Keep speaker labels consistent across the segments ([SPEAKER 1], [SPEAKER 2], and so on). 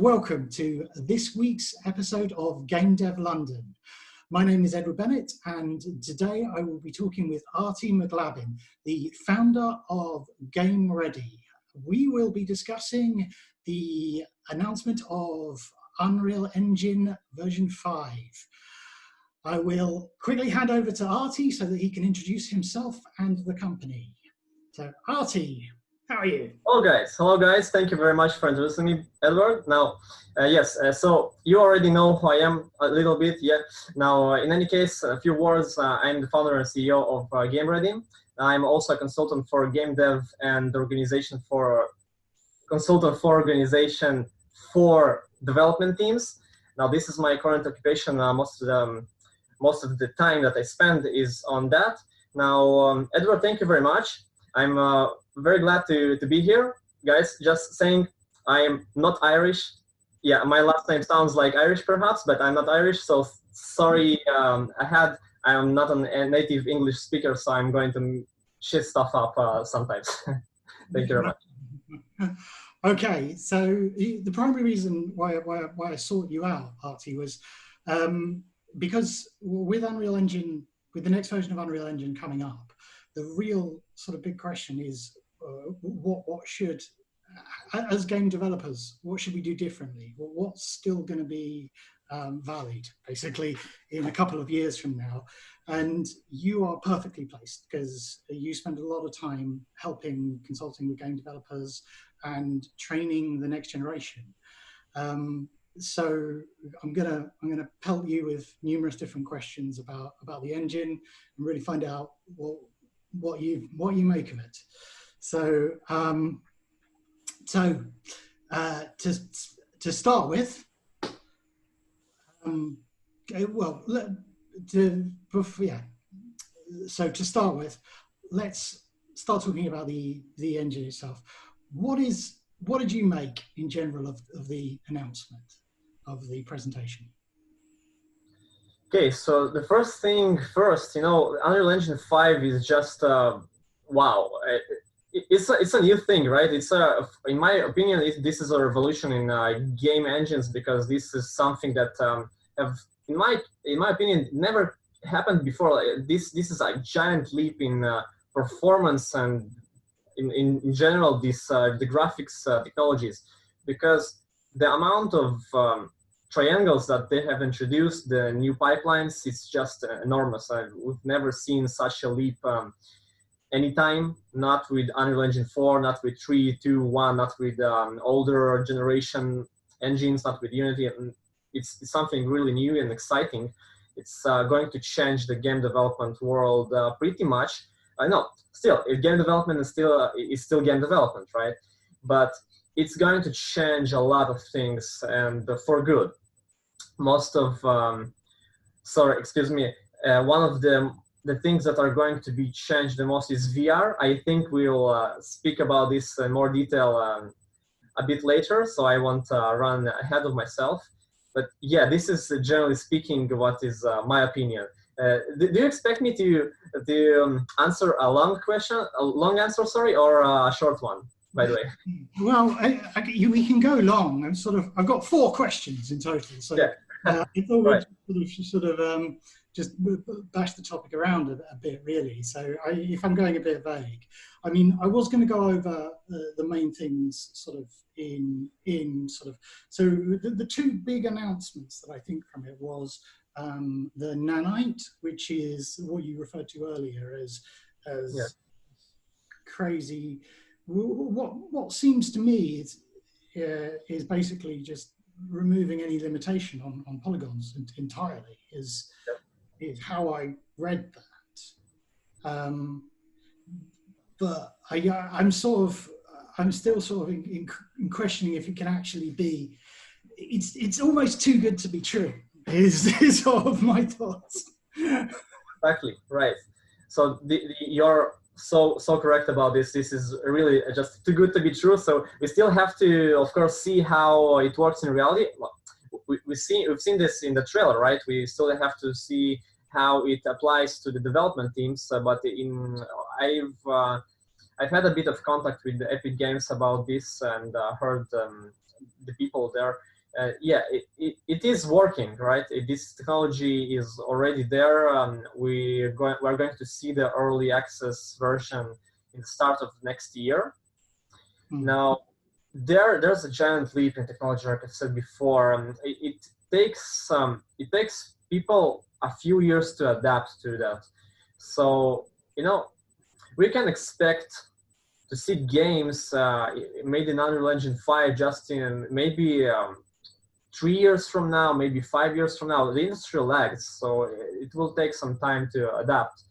[SPEAKER 1] welcome to this week's episode of Game Dev London. My name is Edward Bennett, and today I will be talking with Artie McLabin, the founder of Game Ready. We will be discussing the announcement of Unreal Engine version 5. I will quickly hand over to Artie so that he can introduce himself and the company. So Artie, how are you?
[SPEAKER 2] Hello guys, thank you very much for introducing me, Edward. Now, so you already know who I am a little bit, yeah. Now, in any case, a few words, I'm the founder and CEO of Game Ready. I'm also a consultant for game dev and organization for development teams. Now, this is my current occupation. Most of the time that I spend is on that. Now, Edward, thank you very much. I'm very glad to be here. Guys, just saying, I am not Irish. Yeah, my last name sounds like Irish perhaps, but I'm not Irish, so sorry I'm not a native English speaker, so I'm going to shit stuff up sometimes. Thank you very much.
[SPEAKER 1] Okay, so the primary reason why I sought you out, Artie, was because with Unreal Engine, with the next version of Unreal Engine coming up, the real sort of big question is what should, as game developers, what should we do differently? What's still going to be valid, basically, in a couple of years from now? And you are perfectly placed because you spend a lot of time consulting with game developers and training the next generation. So I'm gonna pelt you with numerous different questions about the engine and really find out what you make of it. So to start with, so to start with, let's start talking about the engine itself. What did you make in general of the announcement of the presentation?
[SPEAKER 2] Okay, so the first thing first, Unreal Engine 5 is just wow. It's a new thing, right? In my opinion, this is a revolution in game engines, because this is something that in my opinion, never happened before. This is a giant leap in performance and in general the graphics technologies, because the amount of triangles that they have introduced, the new pipelines, it's just enormous. We've never seen such a leap anytime, not with Unreal Engine 4, not with 3, 2, 1, not with older generation engines, not with Unity. It's something really new and exciting. It's going to change the game development world pretty much. No, still, game development is still game development, right? But it's going to change a lot of things, and for good. Most of, one of the things that are going to be changed the most is VR. I think we'll speak about this in more detail a bit later, so I won't run ahead of myself. But yeah, this is generally speaking what is my opinion. Do you expect me to answer a long answer, or a short one, by the way?
[SPEAKER 1] Well, we can go long. I've got 4 questions in total. So
[SPEAKER 2] yeah.
[SPEAKER 1] I thought we'd just bash the topic around a bit, really. So if I'm going a bit vague, I mean, I was going to go over the main things so the 2 big announcements that I think from it was the nanite, which is what you referred to earlier as crazy. What seems to me is basically just removing any limitation on polygons entirely is how I read that. But I'm still sort of in questioning if it can actually be. It's almost too good to be true. Is sort of my thoughts.
[SPEAKER 2] Exactly, right. So you're so correct about this. This is really just too good to be true. So we still have to, of course, see how it works in reality. We've seen this in the trailer, right? We still have to see how it applies to the development teams. But I've had a bit of contact with the Epic Games about this and heard the people there. yeah, it is working, right? This technology is already there. We're going to see the early access version in the start of next year. Now, there's a giant leap in technology, like I said before. It takes people a few years to adapt to that. So, we can expect to see games made in Unreal Engine 5 just in maybe 3 years from now, maybe 5 years from now. The industry lags, so it will take some time to adapt.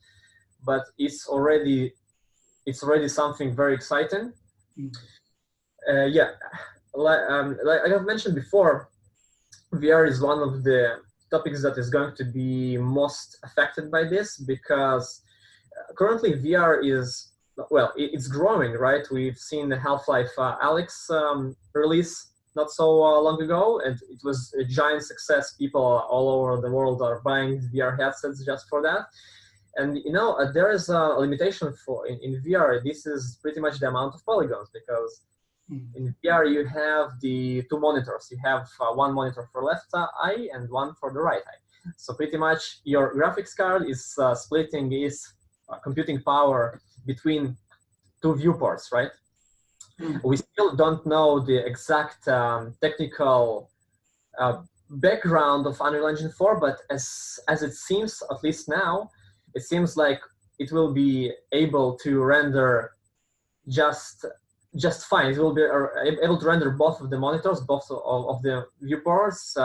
[SPEAKER 2] But it's already something very exciting. Yeah, like I have mentioned before, VR is one of the topics that is going to be most affected by this, because currently VR is, well, it's growing, right? We've seen the Half-Life Alyx release not so long ago, and it was a giant success. People all over the world are buying VR headsets just for that. And there is a limitation in VR. This is pretty much the amount of polygons, because in VR you have the two monitors. You have one monitor for left eye and one for the right eye. So pretty much your graphics card is splitting its computing power between two viewports, right? We still don't know the exact technical background of Unreal Engine 4, but as it seems, at least now, it seems like it will be able to render just fine. It will be able to render both of the monitors, both of the viewports,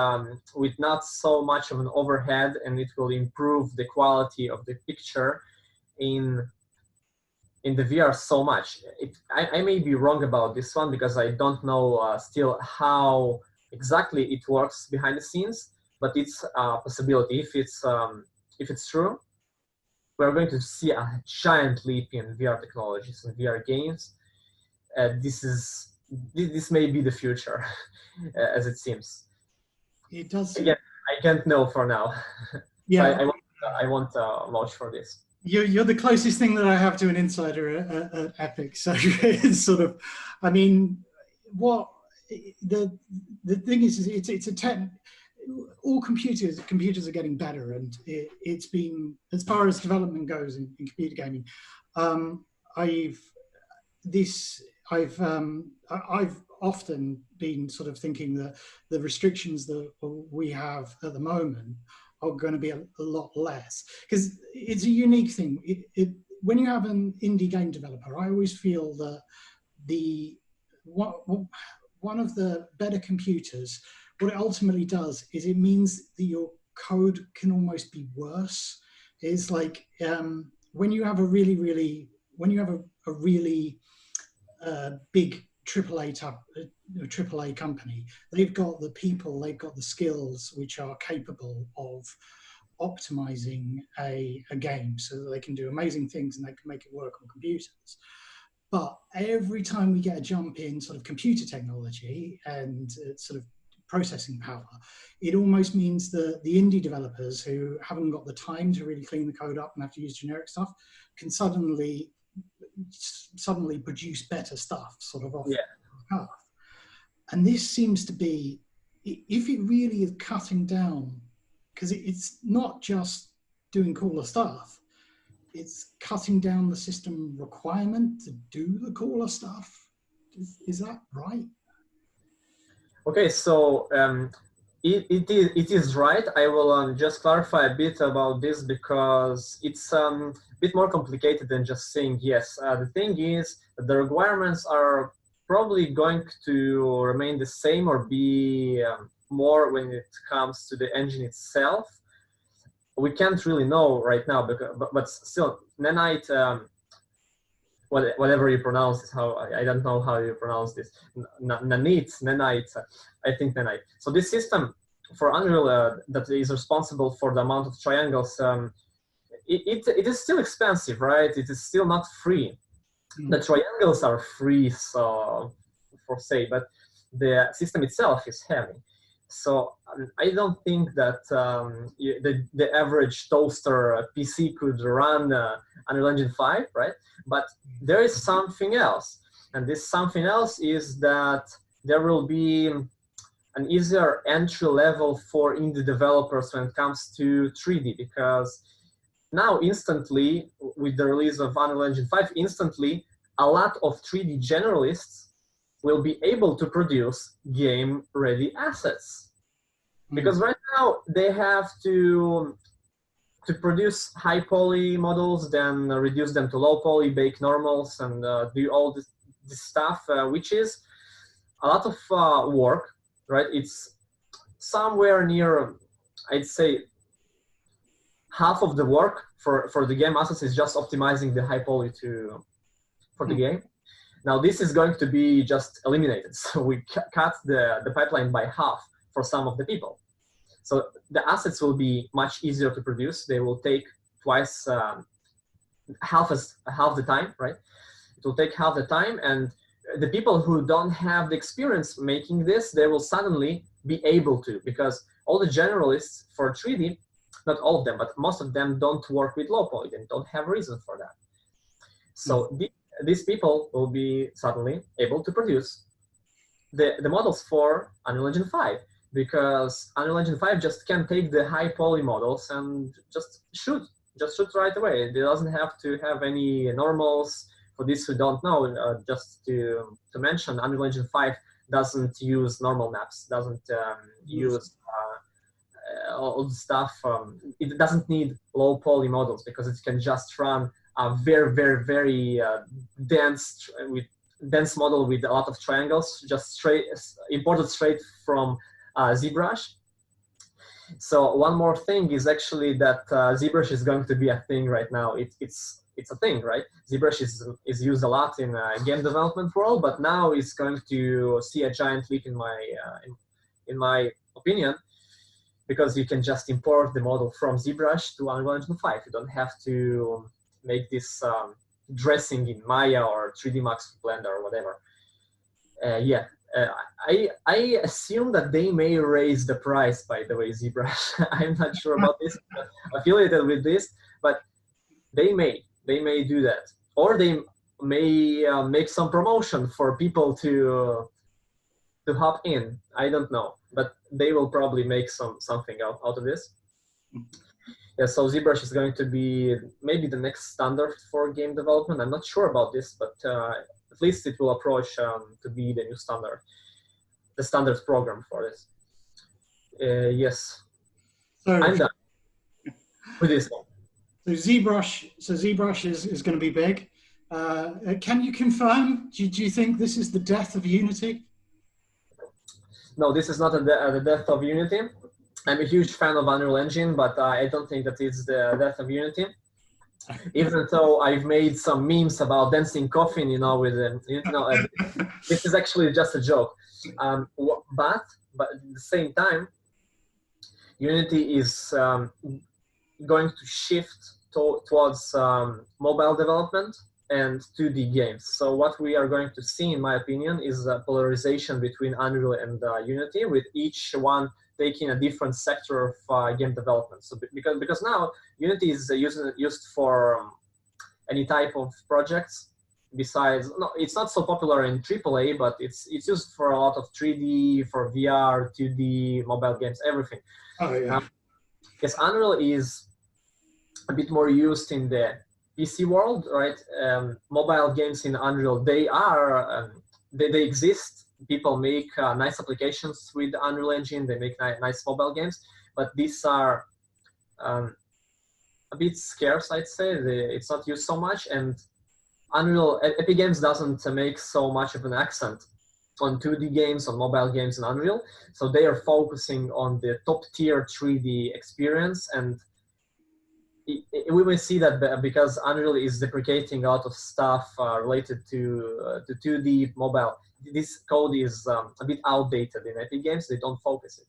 [SPEAKER 2] with not so much of an overhead, and it will improve the quality of the picture in the VR so much. I may be wrong about this one, because I don't know still how exactly it works behind the scenes, but it's a possibility. If it's true, we're going to see a giant leap in VR technologies and VR games. This may be the future, as it seems.
[SPEAKER 1] It does.
[SPEAKER 2] Again, I can't know for now.
[SPEAKER 1] Yeah,
[SPEAKER 2] So I won't vouch for this.
[SPEAKER 1] You're the closest thing that I have to an insider at Epic. So it's sort of, I mean, what the thing is it's a tech. All computers are getting better, and it's been, as far as development goes in computer gaming. I've often been sort of thinking that the restrictions that we have at the moment are going to be a lot less, because it's a unique thing. When you have an indie game developer, I always feel that one of the better computers, what it ultimately does is it means that your code can almost be worse. It's like when you have a really big AAA company, they've got the people, they've got the skills which are capable of optimizing a game so that they can do amazing things and they can make it work on computers. But every time we get a jump in sort of computer technology and sort of processing power, it almost means that the indie developers who haven't got the time to really clean the code up and have to use generic stuff can suddenly produce better stuff sort of off the cuff. And this seems to be, if it really is cutting down, because it's not just doing cooler stuff, it's cutting down the system requirement to do the cooler stuff. Is that right?
[SPEAKER 2] Okay, so it is right. I will just clarify a bit about this, because it's a bit more complicated than just saying yes. The thing is that the requirements are probably going to remain the same or be more when it comes to the engine itself. We can't really know right now, but still, Nanite, whatever you pronounce it, I don't know how you pronounce this. Nanite, I think Nanite. So this system for Unreal that is responsible for the amount of triangles, it is still expensive, right? It is still not free. The triangles are free, so for say, but the system itself is heavy. So I don't think that the average toaster PC could run Unreal Engine 5, right? But there is something else, and this something else is that there will be an easier entry level for indie developers when it comes to 3D, because now instantly, with the release of Unreal Engine 5, instantly a lot of 3D generalists will be able to produce game-ready assets. Because right now they have to produce high poly models, then reduce them to low poly, bake normals, and do all this stuff, which is a lot of work, right? It's somewhere near, I'd say, half of the work for the game assets is just optimizing the high poly for the game. Now this is going to be just eliminated. So we cut the pipeline by half for some of the people. So the assets will be much easier to produce. They will take twice, half the time, right? It will take half the time, and the people who don't have the experience making this, they will suddenly be able to, because all the generalists for 3D, not all of them, but most of them don't work with low poly and don't have reason for that. So these people will be suddenly able to produce the models for Unreal Engine 5, because Unreal Engine 5 just can take the high poly models and just shoot right away. It doesn't have to have any normals. For these who don't know, just to mention, Unreal Engine 5 doesn't use normal maps, doesn't use all the stuff. It doesn't need low poly models because it can just run a very, very, very dense model with a lot of triangles, just imported straight from Zbrush. So one more thing is actually that Zbrush is going to be a thing right now. It's a thing, right? Zbrush is used a lot in game development world, but now it's going to see a giant leap in my opinion, because you can just import the model from Zbrush to Unreal Engine 5. You don't have to make this dressing in Maya or 3D Max Blender or whatever. I assume that they may raise the price, by the way, Zbrush. I'm not sure about this, affiliated with this, but they may do that. Or they may make some promotion for people to hop in. I don't know, but they will probably make something out of this. Yeah, so Zbrush is going to be maybe the next standard for game development. I'm not sure about this, but at least it will approach to be the new standard, the standard program for this. Yes, so, I'm done with this one.
[SPEAKER 1] So ZBrush is going to be big. Can you confirm? Do you think this is the death of Unity?
[SPEAKER 2] No, this is not the death of Unity. I'm a huge fan of Unreal Engine, but I don't think that it's the death of Unity. Even though I've made some memes about dancing coffin, with this is actually just a joke. But at the same time, Unity is going to shift towards mobile development and 2D games. So what we are going to see, in my opinion, is a polarization between Unreal and Unity, with each one taking a different sector of game development. So because now Unity is used for any type of projects. Besides, no, it's not so popular in AAA, but it's used for a lot of 3D, for VR, 2D, mobile games, everything.
[SPEAKER 1] Oh yeah.
[SPEAKER 2] Yes, Unreal is a bit more used in the PC world, right? Mobile games in Unreal, they exist. People make nice applications with Unreal Engine. They make nice mobile games, but these are a bit scarce, I'd say. It's not used so much, and Epic Games doesn't make so much of an accent on 2D games, on mobile games in Unreal. So they are focusing on the top tier 3D experience, and we will see that because Unreal is deprecating a lot of stuff related to 2D mobile. This code is a bit outdated in Epic Games. They don't focus it.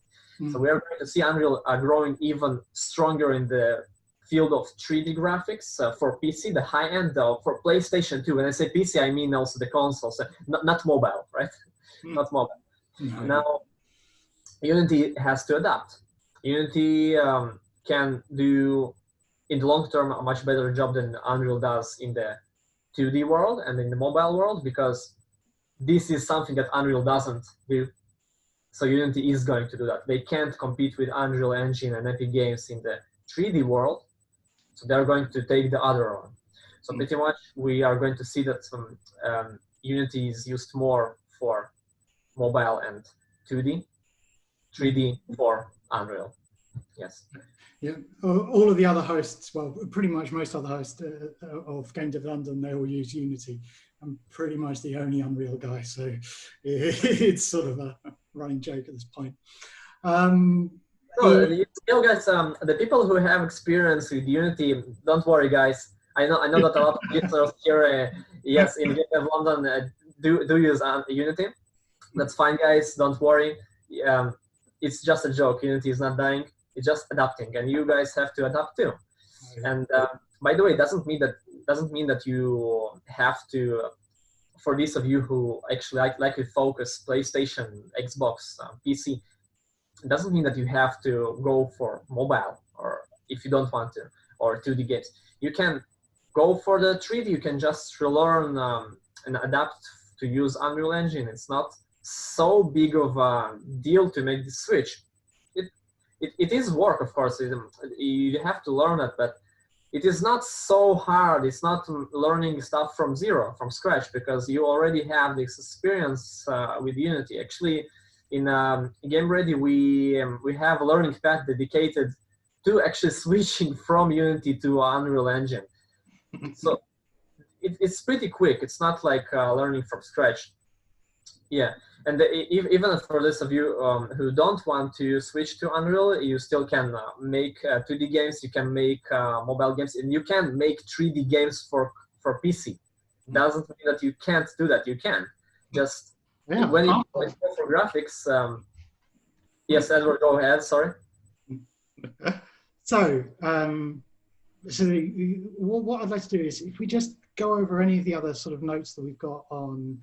[SPEAKER 2] So we are going to see Unreal growing even stronger in the field of 3D graphics for PC, the high end, for PlayStation 2. When I say PC, I mean also the consoles, not mobile, right? Not mobile. Now, Unity has to adapt. Unity can do, in the long term, a much better job than Unreal does in the 2D world and in the mobile world, because this is something that Unreal doesn't do. So Unity is going to do that. They can't compete with Unreal Engine and Epic Games in the 3D world, so they're going to take the other one. So pretty much we are going to see that some Unity is used more for mobile and 2D, 3D for Unreal. Yes.
[SPEAKER 1] Yeah, all of the other hosts, well, pretty much most other hosts of Game Dev London, they all use Unity. I'm pretty much the only Unreal guy, so it's sort of a running joke at this point.
[SPEAKER 2] So, guys, the people who have experience with Unity, don't worry, guys. I know that a lot of listeners here, yes, in Game Dev London do use Unity. That's fine, guys. Don't worry. It's just a joke. Unity is not dying. It's just adapting, and you guys have to adapt too. And by the way, it doesn't mean that you have to. For those of you who actually like to focus PlayStation, Xbox, PC, it doesn't mean that you have to go for mobile, or if you don't want to, or 2D games. You can go for the 3D. You can just relearn and adapt to use Unreal Engine. It's not so big of a deal to make the switch. It is work, of course. You have to learn it, but it is not so hard. It's not learning stuff from zero, from scratch, because you already have this experience with Unity. Actually, in GameReady, we have a learning path dedicated to actually switching from Unity to Unreal Engine. So it's pretty quick. It's not like learning from scratch. Yeah. And even for those of you who don't want to switch to Unreal, you still can make 2D games, you can make mobile games, and you can make 3D games for PC. Doesn't mean that you can't do that. You can. Just when you go for graphics, yes, Edward, go ahead, sorry.
[SPEAKER 1] So, what I'd like to do is, if we just go over any of the other sort of notes that we've got on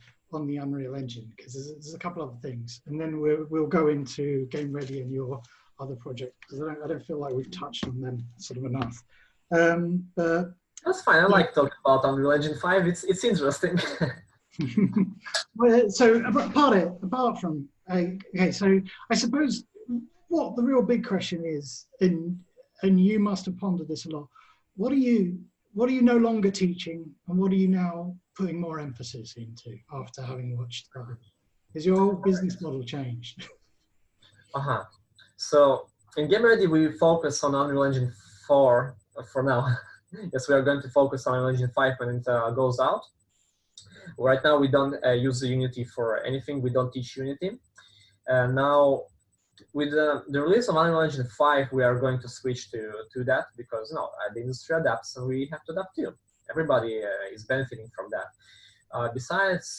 [SPEAKER 1] the Unreal Engine, because there's a couple other things, and then we'll go into GameReady and your other project, because I don't feel like we've touched on them sort of enough. But
[SPEAKER 2] that's fine. I like talking about Unreal Engine 5. It's interesting.
[SPEAKER 1] Well, so apart from okay, so I suppose what the real big question is, and you must have pondered this a lot. What are you no longer teaching, and what are you now putting more emphasis into after having watched that? Has your whole business model changed?
[SPEAKER 2] So in GameReady, we focus on Unreal Engine 4 for now. Yes, we are going to focus on Unreal Engine 5 when it goes out. Right now, we don't use Unity for anything. We don't teach Unity. Now, with the release of Unreal Engine 5, we are going to switch to that, because the industry adapts and we have to adapt too. Everybody is benefiting from that. Besides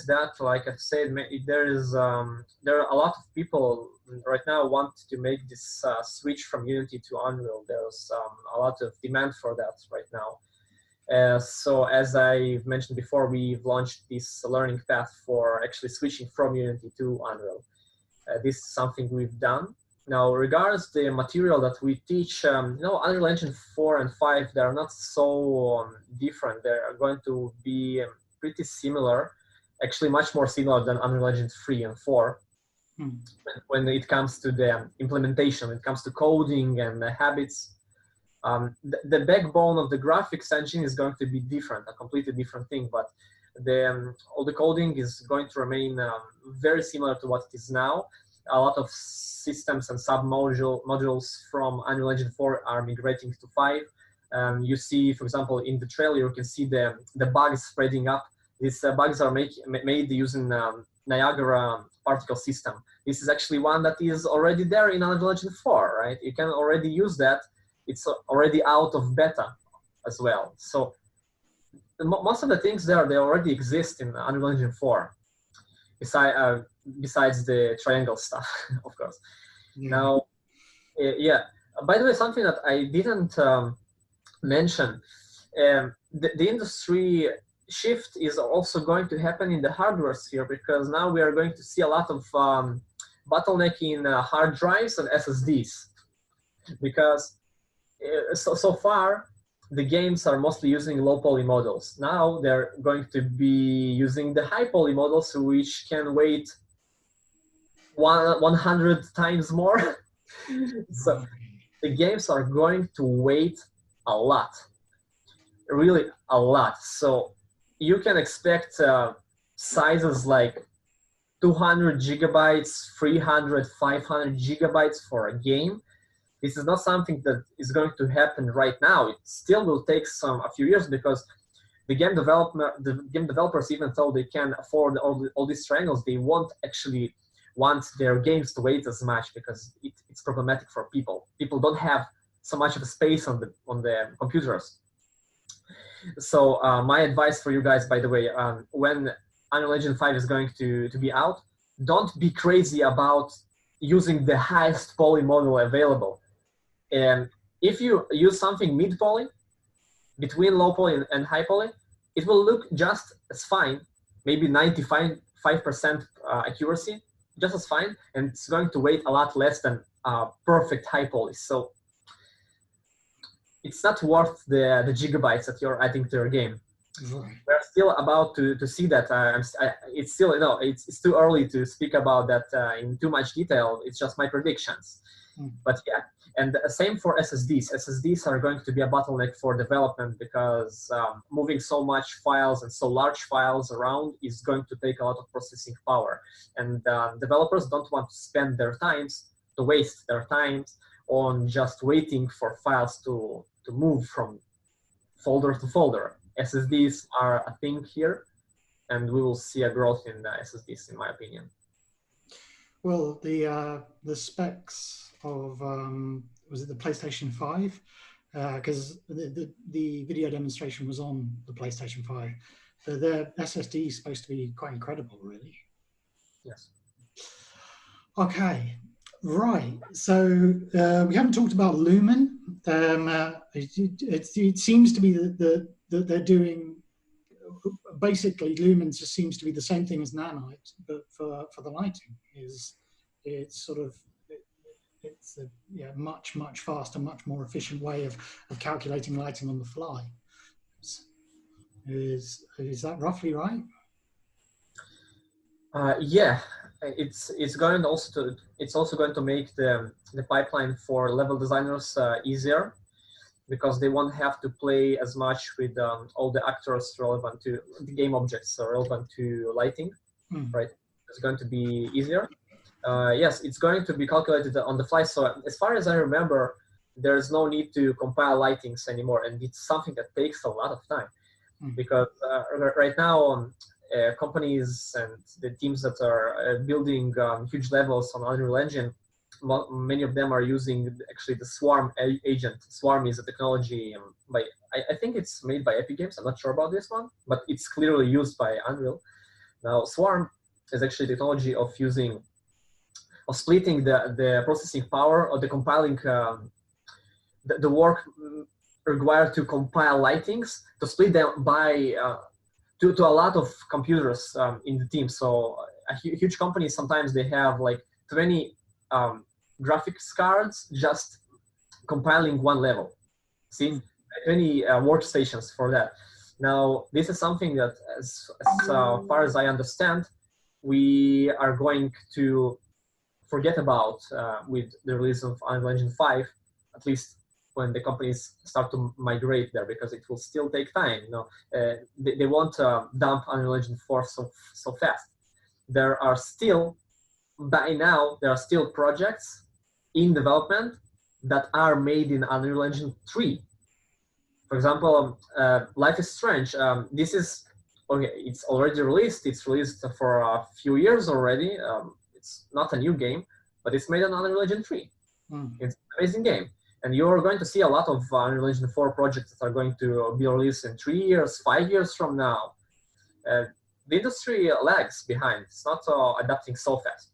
[SPEAKER 2] that, like I've said, there are a lot of people right now want to make this switch from Unity to Unreal. There's a lot of demand for that right now. So as I mentioned before, we've launched this learning path for actually switching from Unity to Unreal. This is something we've done. Now, regards the material that we teach, Unreal Engine 4 and 5, they are not so different. They are going to be pretty similar, actually much more similar than Unreal Engine 3 and 4. When it comes to the implementation, when it comes to coding and the habits. The backbone of the graphics engine is going to be different, a completely different thing, but all the coding is going to remain very similar to what it is now. A lot of systems and sub-modules from Unreal Engine 4 are migrating to 5. You see, for example, in the trailer, you can see the bugs spreading up. These bugs are made using Niagara particle system. This is actually one that is already there in Unreal Engine 4, right? You can already use that. It's already out of beta as well. So most of the things there, they already exist in Unreal Engine 4, besides the triangle stuff, of course. Now, by the way, something that I didn't mention, the industry shift is also going to happen in the hardware sphere, because now we are going to see a lot of bottleneck in hard drives and SSDs, because so far the games are mostly using low poly models. Now they're going to be using the high poly models, which can wait 100 times more. So the games are going to weight a lot, really a lot. So you can expect sizes like 200 gigabytes, 300, 500 gigabytes for a game. This is not something that is going to happen right now. It still will take a few years, because the game developers, even though they can afford all these triangles, they won't actually want their games to weight as much, because it's problematic for people. People don't have so much of a space on the computers. So my advice for you guys, by the way, when Unreal Engine 5 is going to be out, don't be crazy about using the highest poly model available. And if you use something mid poly, between low poly and high poly, it will look just as fine, maybe 95% accuracy, just as fine, and it's going to weight a lot less than perfect high poly. So it's not worth the gigabytes that you're adding to your game.
[SPEAKER 1] Right.
[SPEAKER 2] We're still about to see that. It's still, it's too early to speak about that in too much detail. It's just my predictions. But yeah, and same for SSDs. SSDs are going to be a bottleneck for development, because moving so much files and so large files around is going to take a lot of processing power. And developers don't want to spend their times, to waste their times on just waiting for files to move from folder to folder. SSDs are a thing here, and we will see a growth in the SSDs, in my opinion.
[SPEAKER 1] Well, the specs of was it the PlayStation 5? Because the video demonstration was on the PlayStation 5. So their SSD is supposed to be quite incredible, really.
[SPEAKER 2] Yes.
[SPEAKER 1] Okay, right. So we haven't talked about Lumen. It seems to be that they're doing, basically Lumen just seems to be the same thing as Nanite, but for the lighting. It's sort of it's a much faster, much more efficient way of calculating lighting on the fly. Is that roughly right?
[SPEAKER 2] Yeah, it's also going to make the pipeline for level designers easier, because they won't have to play as much with all the actors relevant to the game objects relevant to lighting, right? It's going to be easier. Yes, it's going to be calculated on the fly. So as far as I remember, there's no need to compile lightings anymore, and it's something that takes a lot of time, because right now companies and the teams that are building huge levels on Unreal Engine, many of them are using actually the Swarm agent. Swarm is a technology I think it's made by Epic Games. I'm not sure about this one, but it's clearly used by Unreal. Now, Swarm is actually technology of splitting the processing power or the compiling, the work required to compile lightings, to split them by to a lot of computers in the team. So huge companies, sometimes they have like 20 graphics cards just compiling one level. See, 20 workstations for that. Now, this is something that, as far as I understand, we are going to forget about with the release of Unreal Engine 5, at least when the companies start to migrate there, because it will still take time. They won't dump Unreal Engine 4 so fast. There are still projects in development that are made in Unreal Engine 3. For example, Life is Strange. This is okay. It's already released. It's released for a few years already. It's not a new game, but it's made on Unreal Engine 3. It's an amazing game. And you're going to see a lot of Unreal Engine 4 projects that are going to be released in 3 years, 5 years from now. The industry lags behind. It's not adapting so fast.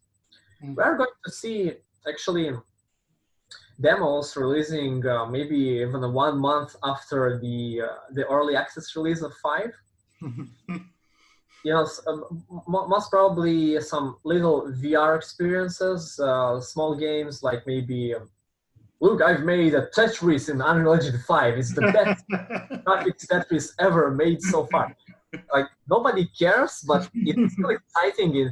[SPEAKER 2] We're going to see actually demos releasing maybe even 1 month after the early access release of 5. Most probably some little VR experiences, small games like maybe, look, I've made a Tetris in Unreal Engine 5. It's the best graphics Tetris ever made so far. Like, nobody cares, but it's still exciting.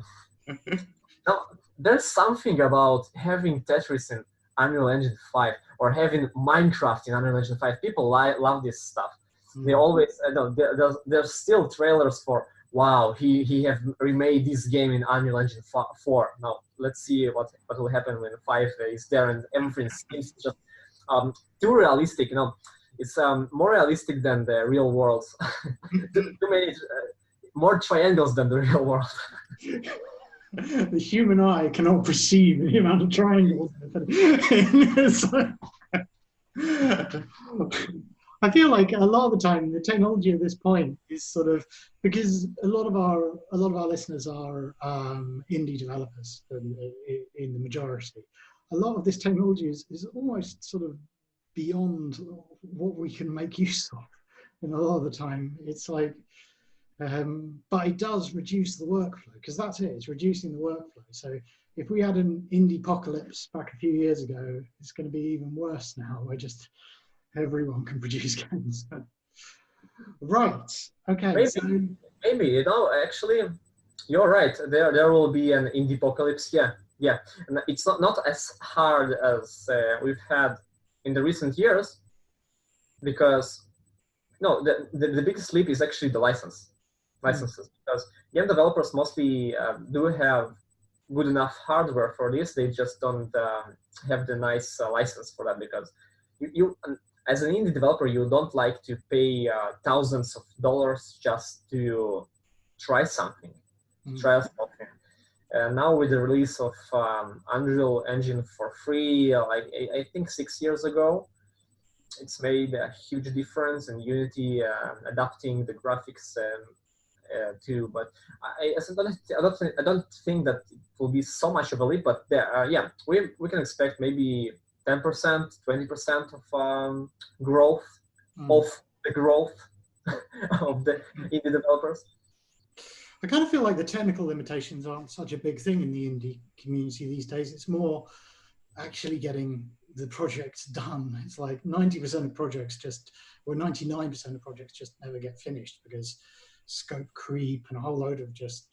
[SPEAKER 2] there's something about having Tetris in Unreal Engine 5 or having Minecraft in Unreal Engine 5. People love this stuff. They always, I don't, there's still trailers for, wow, he have remade this game in Unreal Engine 4. Now, let's see what will happen when 5 is there and everything seems just too realistic. It's more realistic than the real world. Too many, more triangles than the real world.
[SPEAKER 1] The human eye cannot perceive the amount of triangles. I feel like a lot of the time the technology at this point is sort of, because a lot of our listeners are indie developers in the majority. A lot of this technology is almost sort of beyond what we can make use of. And a lot of the time it's like, but it does reduce the workflow, because that's it, it's reducing the workflow. So if we had an indie apocalypse back a few years ago, it's going to be even worse now, where just everyone can produce games. Right, okay.
[SPEAKER 2] Maybe, actually, you're right. There will be an indie apocalypse, yeah. And it's not as hard as we've had in the recent years, because, no, the biggest leap is actually the licenses, because game developers mostly do have good enough hardware for this. They just don't have the nice license for that, because you as an indie developer, you don't like to pay thousands of dollars just to try something. Now with the release of Unreal Engine for free, like I think 6 years ago, it's made a huge difference, in Unity adapting the graphics too. But I don't think that it will be so much of a leap. But yeah, we can expect maybe 10%, 20% of growth of the growth of the indie developers.
[SPEAKER 1] I kind of feel like the technical limitations aren't such a big thing in the indie community these days. It's more actually getting the projects done. It's like 90% of projects or 99% of projects just never get finished because scope creep and a whole load of just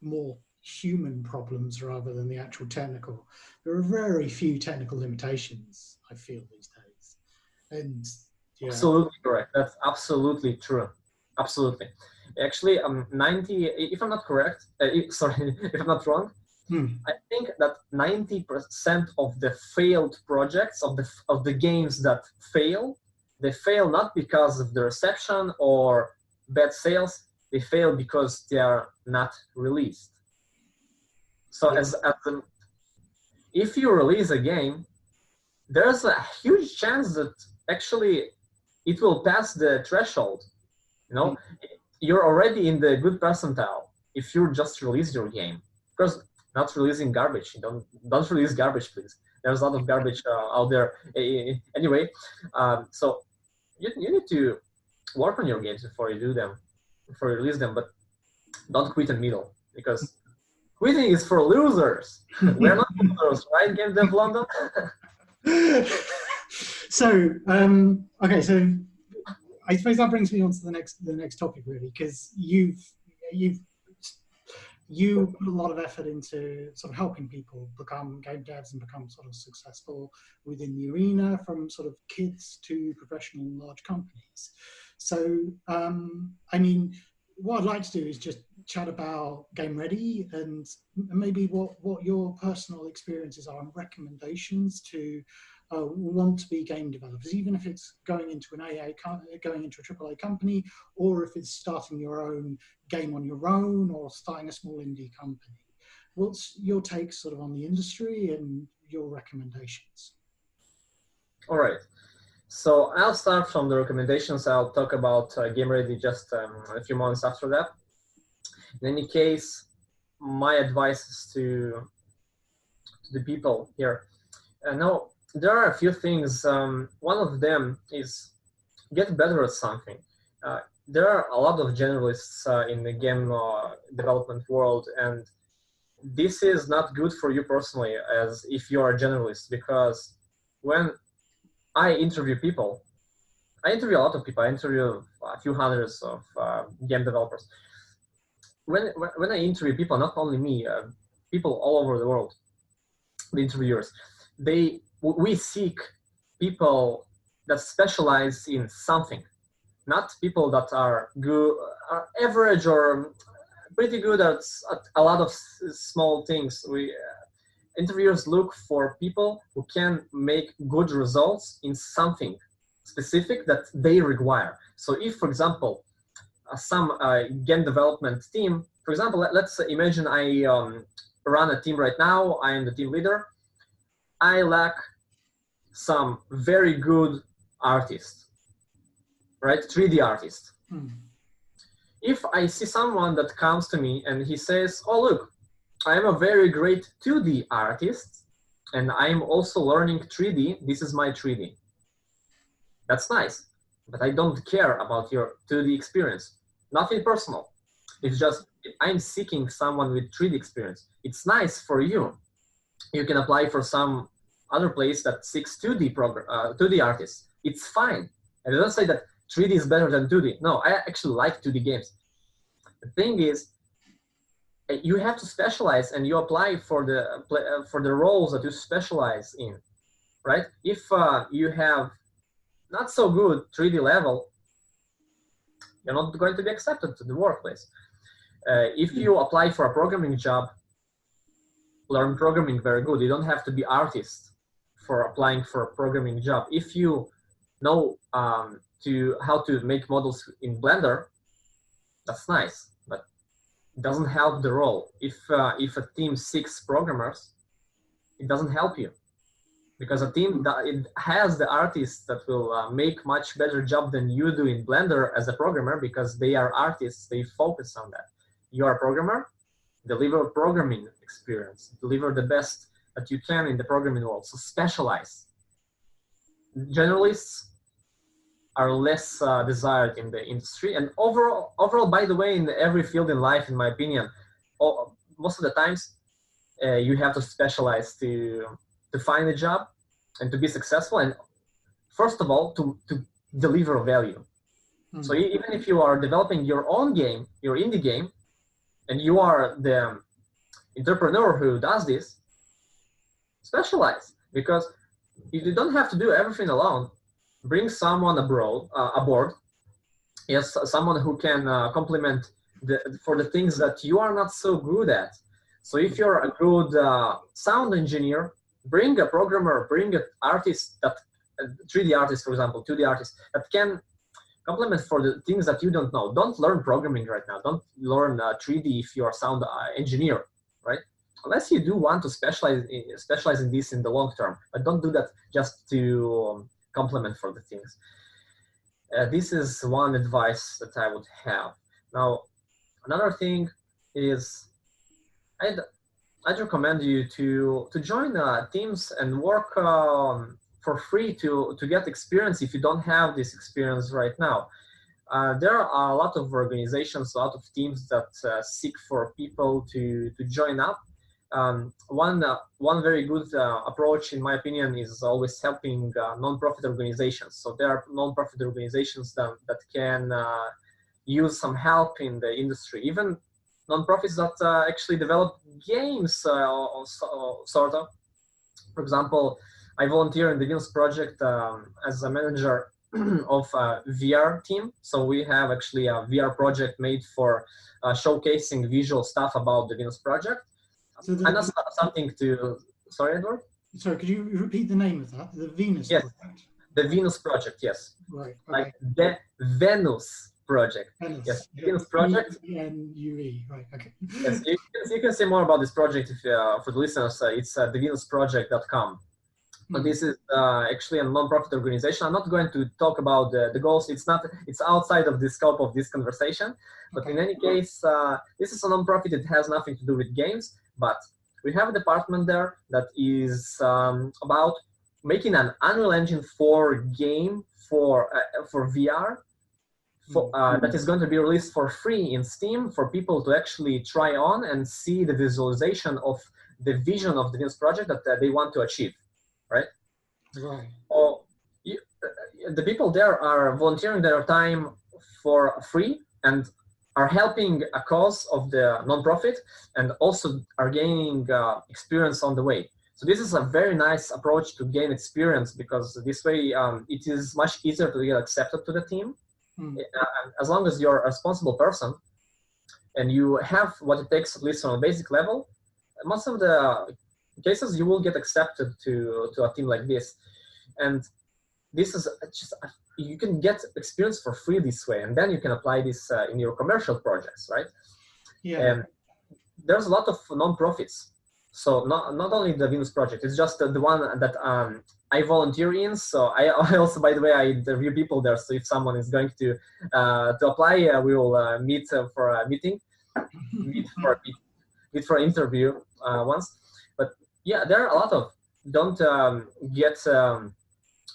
[SPEAKER 1] more human problems rather than the actual technical. There are very few technical limitations, I feel, these days. And yeah.
[SPEAKER 2] Absolutely correct. That's absolutely true. Absolutely. Actually, 90, if I'm not correct, if I'm not wrong, I think that 90% of the failed projects, of the games that fail, they fail not because of the reception or bad sales, they fail because they are not released. So if you release a game, there's a huge chance that actually it will pass the threshold. You're already in the good percentile if you just release your game. Because not releasing garbage. Don't release garbage, please. There's a lot of garbage out there. Anyway, so you need to work on your games before you release them, but don't quit in the middle, because quitting is for losers. We're not losers, right, gamedev.london?
[SPEAKER 1] So, okay, so I suppose that brings me on to the next topic, really, because you put a lot of effort into sort of helping people become game devs and become sort of successful within the arena, from sort of kids to professional large companies. So, I mean, what I'd like to do is just chat about Game Ready and maybe what your personal experiences are and recommendations to want to be game developers, even if it's going into an going into a AAA company, or if it's starting your own game on your own, or starting a small indie company. What's your take sort of on the industry and your recommendations?
[SPEAKER 2] All right. So I'll start from the recommendations. I'll talk about Game Ready just a few months after that. In any case, my advice is to the people here. Now, there are a few things. One of them is get better at something. There are a lot of generalists in the game development world, and this is not good for you personally, as if you are a generalist, because when I interview people, I interview a lot of people. I interview a few hundreds of game developers. When I interview people, not only me, people all over the world, the interviewers, we seek people that specialize in something, not people that are good, are average or pretty good at a lot of small things. Interviewers look for people who can make good results in something specific that they require. So if, for example, some game development team, for example, let's imagine I run a team right now, I am the team leader, I lack some very good artists, right? 3D artists. If I see someone that comes to me and he says, oh, look, I am a very great 2D artist and I'm also learning 3D, this is my 3D. That's nice, but I don't care about your 2D experience. Nothing personal. It's just, I'm seeking someone with 3D experience. It's nice for you. You can apply for some other place that seeks 2D artists. It's fine. And I don't say that 3D is better than 2D. No, I actually like 2D games. The thing is, you have to specialize and you apply for the roles that you specialize in, right? If you have not so good 3D level, you're not going to be accepted to the workplace. If you apply for a programming job, learn programming very good. You don't have to be artist for applying for a programming job. If you know how to make models in Blender, that's nice, but it doesn't help the role. If a team seeks programmers, it doesn't help you, because a team that it has the artists that will make much better job than you do in Blender as a programmer, because they are artists, they focus on that. You are a programmer, deliver programming experience, deliver the best that you can in the programming world, so specialize. Generalists are less desired in the industry, and overall, by the way, in every field in life, in my opinion, most of the times you have to specialize to find a job and to be successful, and first of all to deliver value. So even if you are developing your own game, your indie game, and you are the entrepreneur who does this, specialize, because you don't have to do everything alone. Bring someone aboard. Yes, someone who can complement for the things that you are not so good at. So if you're a good sound engineer, bring a programmer, bring an artist, that 3D artist, for example, 2D artist, that can complement for the things that you don't know. Don't learn programming right now. Don't learn 3D if you're a sound engineer, right? Unless you do want to specialize in this in the long term, but don't do that just to complement for the things. This is one advice that I would have. Now, another thing is, I'd recommend you to join teams and work for free to get experience if you don't have this experience right now. There are a lot of organizations, a lot of teams that seek for people to join up. One very good approach, in my opinion, is always helping non-profit organizations. So there are non-profit organizations that can use some help in the industry. Even non-profits that actually develop games, sort of. For example, I volunteer in the Venus project as a manager of a VR team. So we have actually a VR project made for showcasing visual stuff about the Venus project.
[SPEAKER 1] So
[SPEAKER 2] and that's something to, sorry, Edward?
[SPEAKER 1] Sorry, could you repeat the name of that? The Venus project?
[SPEAKER 2] The Venus project, yes.
[SPEAKER 1] Right. Okay.
[SPEAKER 2] Like the Venus project.
[SPEAKER 1] Venus.
[SPEAKER 2] Yes, Venus project.
[SPEAKER 1] V-N-U-E, right, okay.
[SPEAKER 2] Yes, you can say more about this project if, for the listeners. It's thevenusproject.com. But this is actually a non-profit organization. I'm not going to talk about the goals. It's outside of the scope of this conversation. But in any case, this is a non-profit. It has nothing to do with games. But we have a department there that is about making an Unreal Engine 4 game for VR that is going to be released for free in Steam for people to actually try on and see the visualization of the vision of the Venus project that they want to achieve, right?
[SPEAKER 1] Right.
[SPEAKER 2] So the people there are volunteering their time for free, and are helping a cause of the nonprofit and also are gaining experience on the way. So this is a very nice approach to gain experience, because this way it is much easier to get accepted to the team. As long as you're a responsible person and you have what it takes, at least on a basic level, most of the cases you will get accepted to a team like this. And this is just, you can get experience for free this way, and then you can apply this in your commercial projects, right?
[SPEAKER 1] Yeah.
[SPEAKER 2] And there's a lot of non-profits. So not only the Venus project, it's just the one that I volunteer in. So I also, by the way, I interview people there. So if someone is going to apply, we will meet for a meeting, meet for an interview once. But yeah, there are a lot of, don't get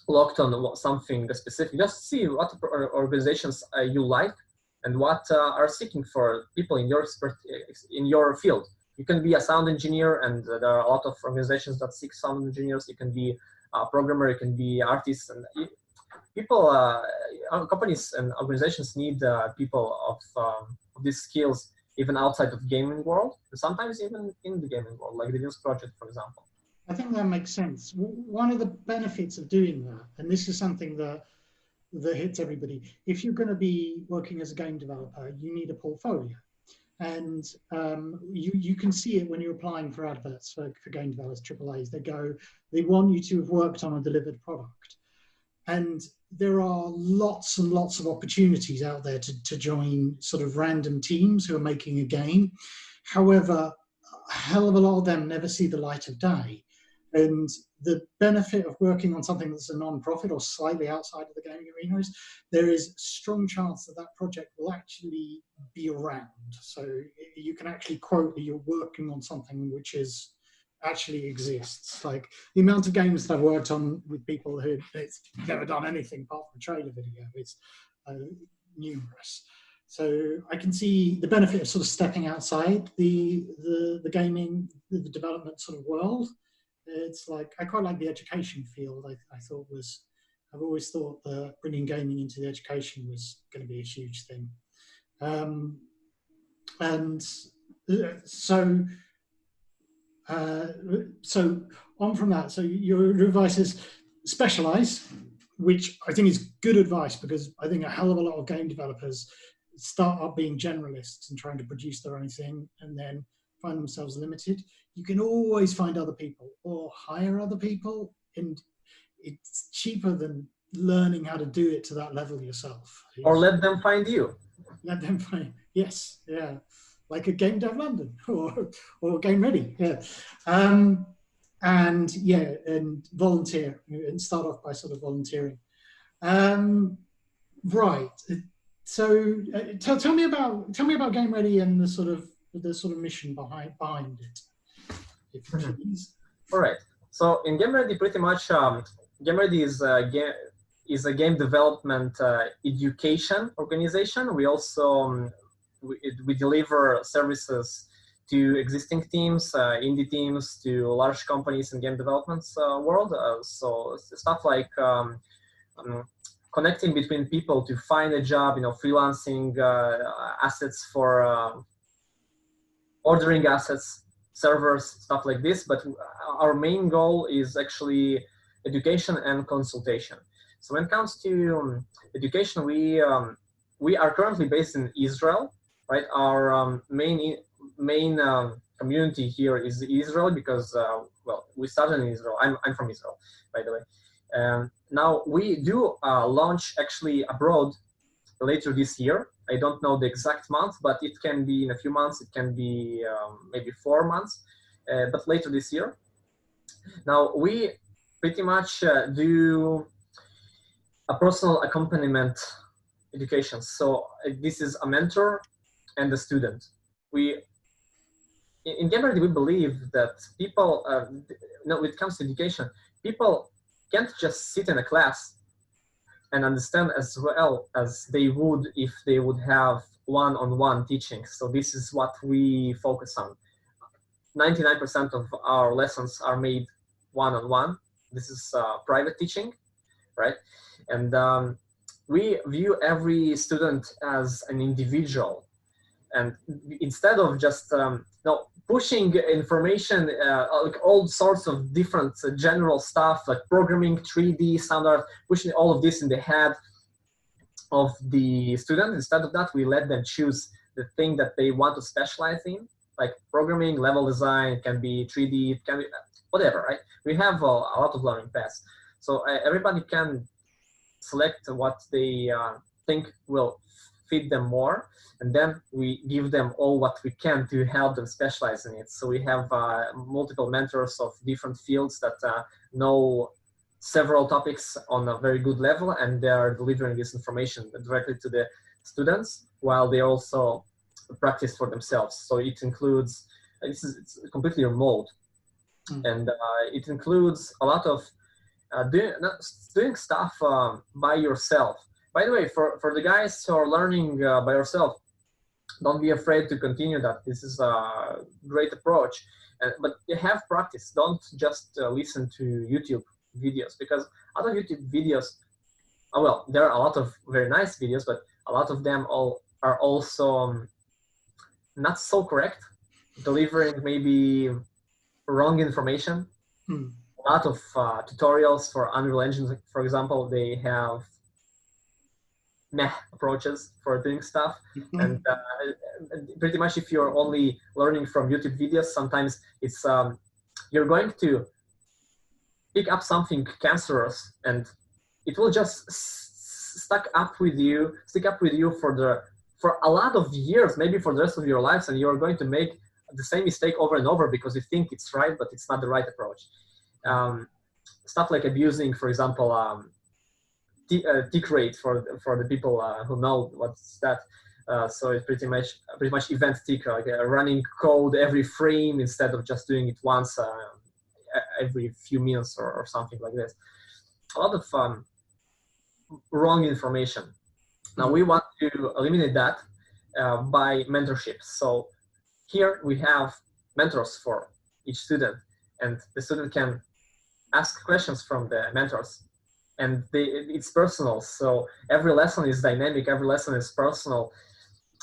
[SPEAKER 2] locked on something specific. Just see what organizations you like and what are seeking for people in your field. You can be a sound engineer, and there are a lot of organizations that seek sound engineers. You can be a programmer, you can be artists, and people, companies and organizations need people of these skills even outside of gaming world, and sometimes even in the gaming world, like the Venus project, for example.
[SPEAKER 1] I think that makes sense. One of the benefits of doing that, and this is something that hits everybody, if you're going to be working as a game developer, you need a portfolio. And you can see it when you're applying for adverts for game developers, AAAs. They want you to have worked on a delivered product. And there are lots and lots of opportunities out there to join sort of random teams who are making a game. However, a hell of a lot of them never see the light of day. And the benefit of working on something that's a non-profit or slightly outside of the gaming arena is there is a strong chance that that project will actually be around. So you can actually quote that you're working on something which is actually exists. Like the amount of games that I've worked on with people who it's never done anything apart from a trailer video is numerous. So I can see the benefit of sort of stepping outside the gaming, the development sort of world. It's like, I quite like the education field. I've always thought that bringing gaming into the education was going to be a huge thing. And so on from that, so your advice is specialize, which I think is good advice, because I think a hell of a lot of game developers start up being generalists and trying to produce their own thing and then find themselves limited. You can always find other people or hire other people, and it's cheaper than learning how to do it to that level yourself.
[SPEAKER 2] Or let them find you.
[SPEAKER 1] Let them find, yes, yeah. Like a gamedev.london or Game Ready, yeah. And yeah, and volunteer, and start off by sort of volunteering. Right. So tell me about Game Ready and the sort of mission behind it, if you please.
[SPEAKER 2] All right. So in Game Ready, pretty much Game Ready is a game development education organization. We also we deliver services to existing teams, indie teams, to large companies in game development world. So stuff like connecting between people to find a job, freelancing, assets for ordering assets, servers, stuff like this. But our main goal is actually education and consultation. So when it comes to education, we are currently based in Israel, right? Our main community here is Israel, because well, we started in Israel. I'm from Israel, by the way. Now we do launch actually abroad later this year. I don't know the exact month, but it can be in a few months. It can be maybe 4 months, but later this year. Now we pretty much do a personal accompaniment education. So this is a mentor and a student. In Game Ready, we believe that people, when it comes to education, people can't just sit in a class and understand as well as they would if they would have one-on-one teaching. So this is what we focus on. 99% of our lessons are made one-on-one. This is private teaching, right? And we view every student as an individual. And instead of just pushing information, like all sorts of different general stuff like programming, 3D standard, pushing all of this in the head of the student, instead of that, we let them choose the thing that they want to specialize in, like programming, level design, can be 3D, it can be whatever, right? We have a lot of learning paths. So everybody can select what they think will fit them more, and then we give them all what we can to help them specialize in it. So we have multiple mentors of different fields that know several topics on a very good level, and they are delivering this information directly to the students while they also practice for themselves. So it includes, it's completely remote, and it includes a lot of doing stuff by yourself. By the way, for the guys who are learning by yourself, don't be afraid to continue that. This is a great approach, but you have practice. Don't just listen to YouTube videos, because out of YouTube videos, well, there are a lot of very nice videos, but a lot of them are also not so correct, delivering maybe wrong information. A lot of tutorials for Unreal Engine, for example, they have meh approaches for doing stuff. And pretty much if you're only learning from YouTube videos, sometimes it's you're going to pick up something cancerous, and it will just stick up with you for a lot of years, maybe for the rest of your lives, and you're going to make the same mistake over and over because you think it's right, but it's not the right approach. Stuff like abusing, for example, tick rate for the people who know what's that. So it's pretty much event tick, like running code every frame instead of just doing it once every few minutes or something like this. A lot of wrong information. Now we want to eliminate that by mentorship. So here we have mentors for each student, and the student can ask questions from the mentors, and it's personal. So every lesson is dynamic, every lesson is personal,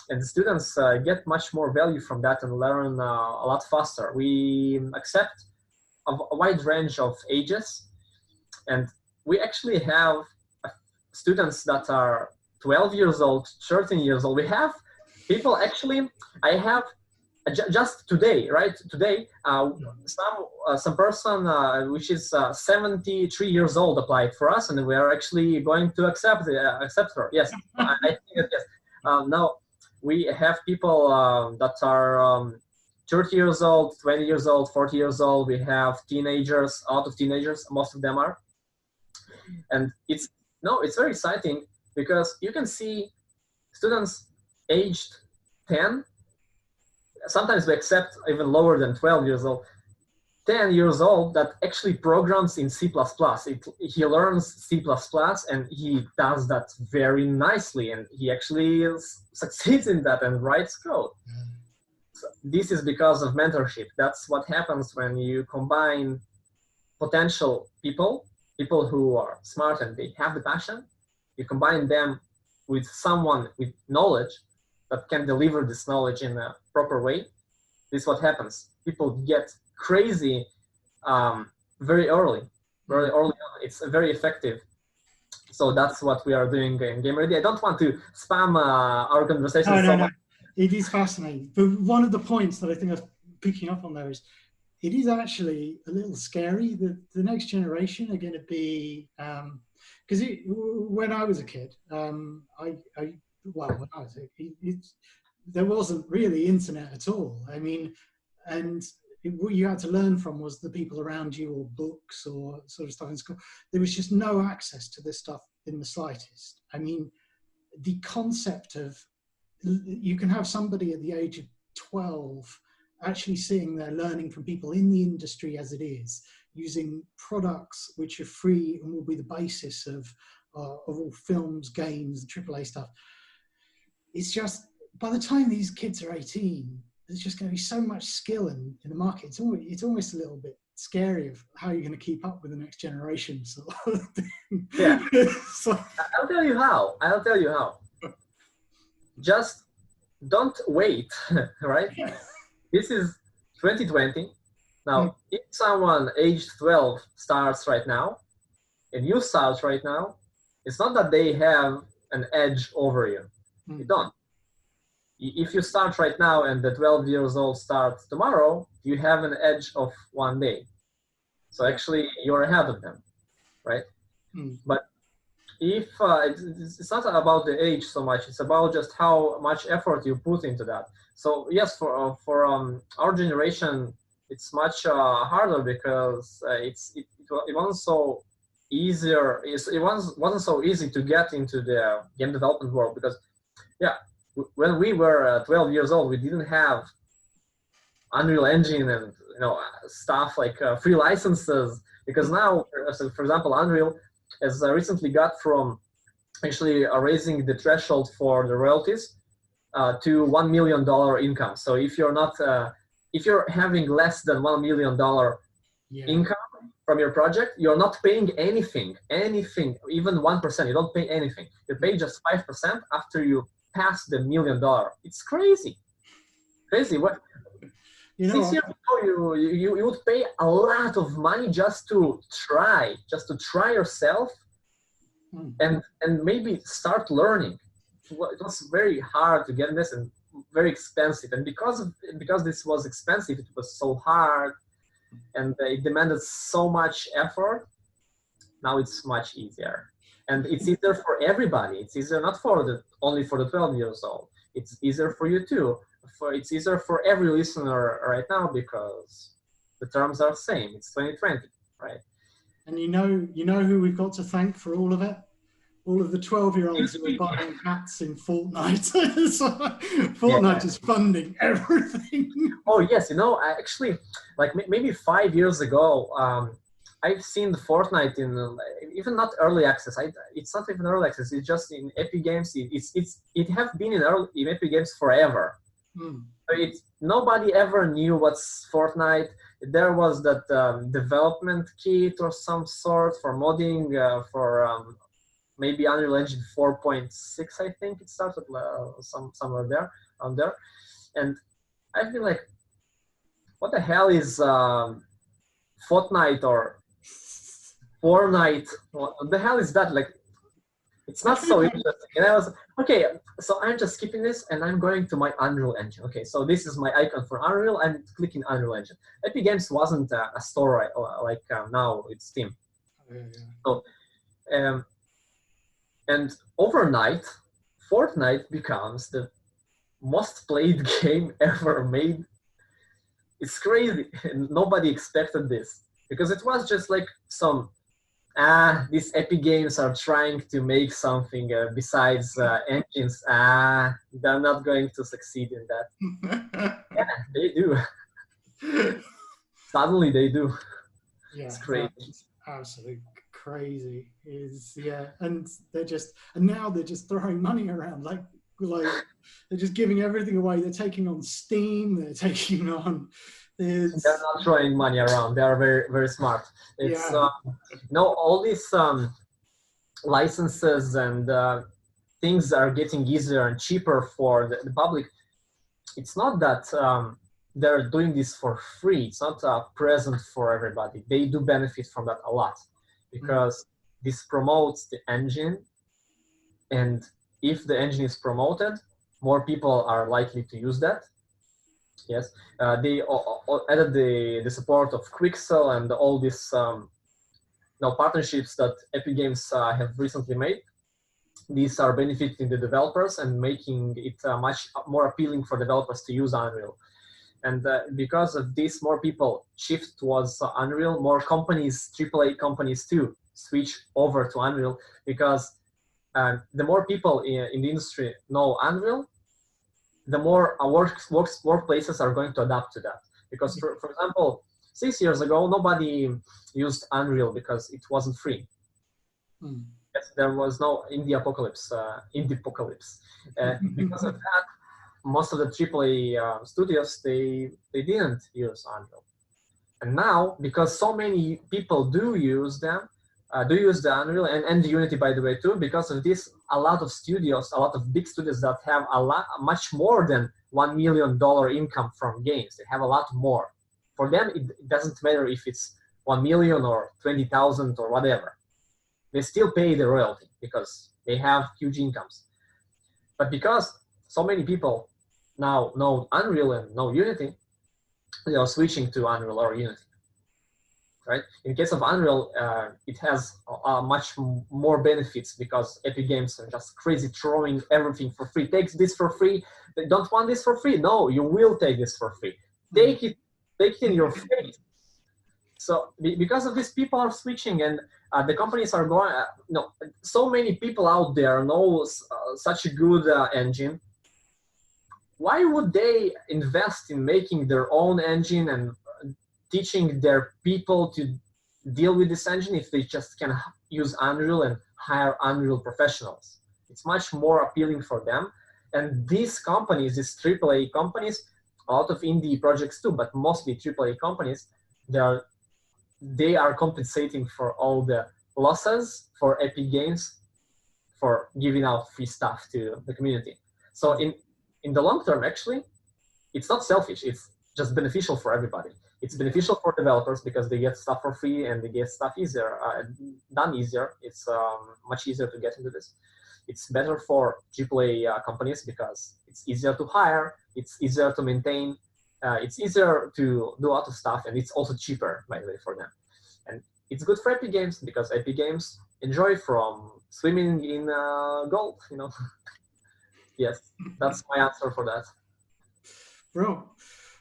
[SPEAKER 2] and the students get much more value from that and learn a lot faster. We accept a wide range of ages, and we actually have students that are 12 years old, 13 years old. We have people, actually, I have just today, right? Today, some person which is 73 years old applied for us, and we are actually going to accept her. Yes, I think that, yes. Now we have people that are 30 years old, 20 years old, 40 years old. We have teenagers, a lot of teenagers, most of them are. And it's very exciting because you can see students aged 10, sometimes we accept even lower than 12 years old, 10 years old, that actually programs in C++. He learns C++ and he does that very nicely, and he actually succeeds in that and writes code. So this is because of mentorship. That's what happens when you combine potential people who are smart and they have the passion. You combine them with someone with knowledge that can deliver this knowledge in a proper way. This is what happens. People get crazy very early. It's very effective. So that's what we are doing in Game Ready. I don't want to spam our conversation so much.
[SPEAKER 1] It is fascinating. But one of the points that I think I was picking up on there is, it is actually a little scary that the next generation are going to be, because when I was a kid, when I was a kid, there wasn't really internet at all. I mean, and what you had to learn from was the people around you, or books, or sort of stuff in school. There was just no access to this stuff in the slightest. I mean, the concept of, you can have somebody at the age of 12 actually seeing they're learning from people in the industry as it is, using products which are free and will be the basis of all films, games, AAA stuff. It's just, by the time these kids are 18, there's just going to be so much skill in the market. It's almost a little bit scary of how you're going to keep up with the next generation. Sort of thing. Yeah.
[SPEAKER 2] So, I'll tell you how. Just don't wait, right? This is 2020. Now, if someone aged 12 starts right now, and you start right now, it's not that they have an edge over you. You don't. If you start right now and the 12 years old starts tomorrow, you have an edge of 1 day. So actually, you're ahead of them, right? But if it's not about the age so much, it's about just how much effort you put into that. So yes, for our generation, it's much harder because it wasn't so easier. It wasn't so easy to get into the game development world because, yeah, when we were 12 years old, we didn't have Unreal Engine and stuff like free licenses. Because now, so for example, Unreal has recently got from actually raising the threshold for the royalties to $1 million income. So if you're not, if you're having less than $1 million income from your project, you're not paying anything, even 1%. You don't pay anything. You pay just 5% after you pass the $1 million. It's crazy, crazy. What? 6 years ago, you would pay a lot of money just to try yourself, and maybe start learning. It was very hard to get this and very expensive. And because this was expensive, it was so hard, and it demanded so much effort. Now it's much easier, and it's easier for everybody. It's easier not for only for the 12 years old. It's easier for you too. It's easier for every listener right now because the terms are the same. It's 2020, right?
[SPEAKER 1] And you know who we've got to thank for all of it? All of the 12-year-olds who are buying hats in Fortnite. So Fortnite is funding everything.
[SPEAKER 2] Oh yes, I actually, like maybe 5 years ago, I've seen the Fortnite in even not early access. It's not even early access. It's just in Epic Games. It have been in Epic Games forever. Nobody ever knew what's Fortnite. There was that development kit or some sort for modding for maybe Unreal Engine 4.6. I think it started somewhere there on there, and I've been like, what the hell is Fortnite or Fortnite? What the hell is that? Like, it's not so interesting. And I was okay, so I'm just skipping this and I'm going to my Unreal Engine. Okay, so this is my icon for Unreal. I'm clicking Unreal Engine. Epic Games wasn't a store like now it's Steam. So, and overnight, Fortnite becomes the most played game ever made. It's crazy, and nobody expected this because it was just like some. These Epic Games are trying to make something besides engines. They're not going to succeed in that. Yeah, they do. Suddenly they do.
[SPEAKER 1] Yeah,
[SPEAKER 2] it's crazy.
[SPEAKER 1] Absolutely crazy. And now they're just throwing money around like they're just giving everything away. They're taking on Steam. They're taking on. They're
[SPEAKER 2] not throwing money around. They are very, very smart. It's all these licenses and things are getting easier and cheaper for the public. It's not that they're doing this for free. It's not a present for everybody. They do benefit from that a lot because this promotes the engine, and if the engine is promoted, more people are likely to use that. Yes, they added the support of Quixel and all these partnerships that Epic Games have recently made. These are benefiting the developers and making it much more appealing for developers to use Unreal. And because of this, more people shift towards Unreal. More companies, AAA companies too, switch over to Unreal because the more people in the industry know Unreal, the more workplaces are going to adapt to that. Because, for example, 6 years ago, nobody used Unreal because it wasn't free. Yes, there was no indie apocalypse. Because of that, most of the AAA studios, they didn't use Unreal. And now, because so many people do use them, do use the Unreal and the Unity, by the way, too. Because of this, a lot of studios, a lot of big studios that have much more than $1 million income from games. They have a lot more. For them, it doesn't matter if it's 1 million or 20,000 or whatever. They still pay the royalty because they have huge incomes. But because so many people now know Unreal and know Unity, they are switching to Unreal or Unity. Right? In case of Unreal, it has much more benefits because Epic Games are just crazy throwing everything for free. Take this for free. They don't want this for free. No, you will take this for free. Take it in your face. So because of this, people are switching, and the companies are going. So many people out there know such a good engine. Why would they invest in making their own engine and teaching their people to deal with this engine if they just can use Unreal and hire Unreal professionals? It's much more appealing for them. And these companies, these AAA companies, a lot of indie projects too, but mostly AAA companies, they are compensating for all the losses for Epic Games for giving out free stuff to the community. So in the long term, actually, it's not selfish. It's just beneficial for everybody. It's beneficial for developers because they get stuff for free and they get stuff done easier. It's much easier to get into this. It's better for AAA companies because it's easier to hire, it's easier to maintain, it's easier to do a lot of stuff, and it's also cheaper, by the way, for them. And it's good for Epic Games because Epic Games enjoy from swimming in gold, Yes, that's my answer for that.
[SPEAKER 1] Bro,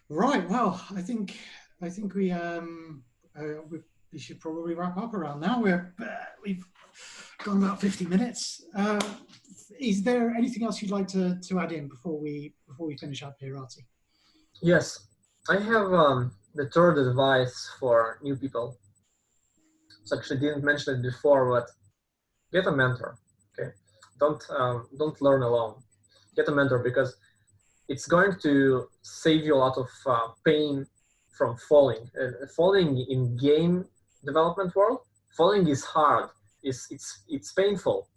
[SPEAKER 1] right. Well, I think we should probably wrap up around now. We've gone about 50 minutes. Is there anything else you'd like to add in before we finish up here, Artie?
[SPEAKER 2] Yes, I have the third advice for new people. So actually didn't mention it before, but get a mentor. Okay, don't learn alone. Get a mentor because it's going to save you a lot of pain from falling. Falling in game development world, falling is hard. It's painful,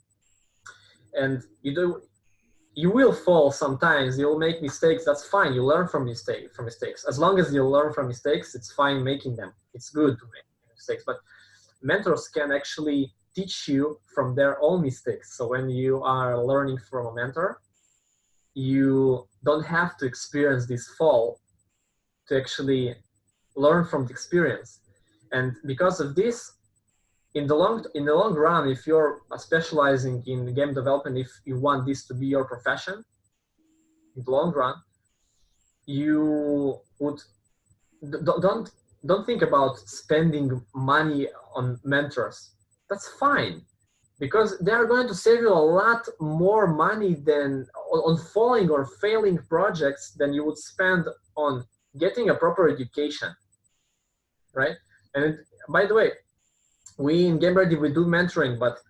[SPEAKER 2] and you will fall sometimes. You'll make mistakes. That's fine. You learn from mistakes. As long as you learn from mistakes, it's fine making them. It's good to make mistakes, but mentors can actually teach you from their own mistakes. So when you are learning from a mentor, you don't have to experience this fall to actually learn from the experience. And because of this, in the long run, if you're specializing in game development, if you want this to be your profession, in the long run, you would don't think about spending money on mentors. That's fine, because they are going to save you a lot more money than on falling or failing projects than you would spend on getting a proper education, right? And by the way, we in GameReady, we do mentoring, but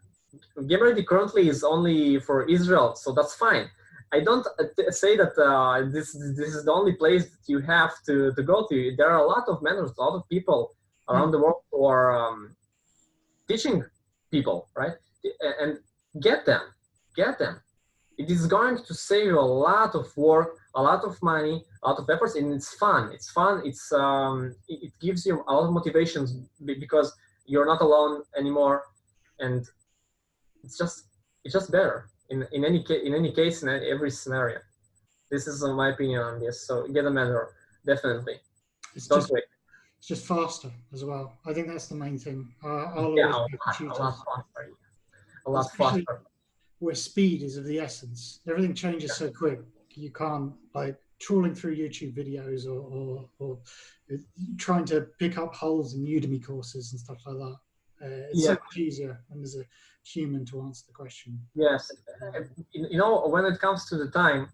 [SPEAKER 2] GameReady currently is only for Israel, so that's fine. I don't say that this is the only place that you have to go to. There are a lot of mentors, a lot of people around the world who are teaching people, right? And get them. It is going to save you a lot of work, a lot of money, a lot of efforts, and it's fun. It gives you a lot of motivations because you're not alone anymore, and it's just better in any case, in every scenario. This is my opinion on this. So get a mentor, definitely. Don't wait.
[SPEAKER 1] It's just faster as well. I think that's the main thing.
[SPEAKER 2] A lot faster.
[SPEAKER 1] Where speed is of the essence. Everything changes so quick. You can't, like, trawling through YouTube videos or trying to pick up holes in Udemy courses and stuff like that. It's so much easier when there's a human to answer the question.
[SPEAKER 2] Yes, when it comes to the time,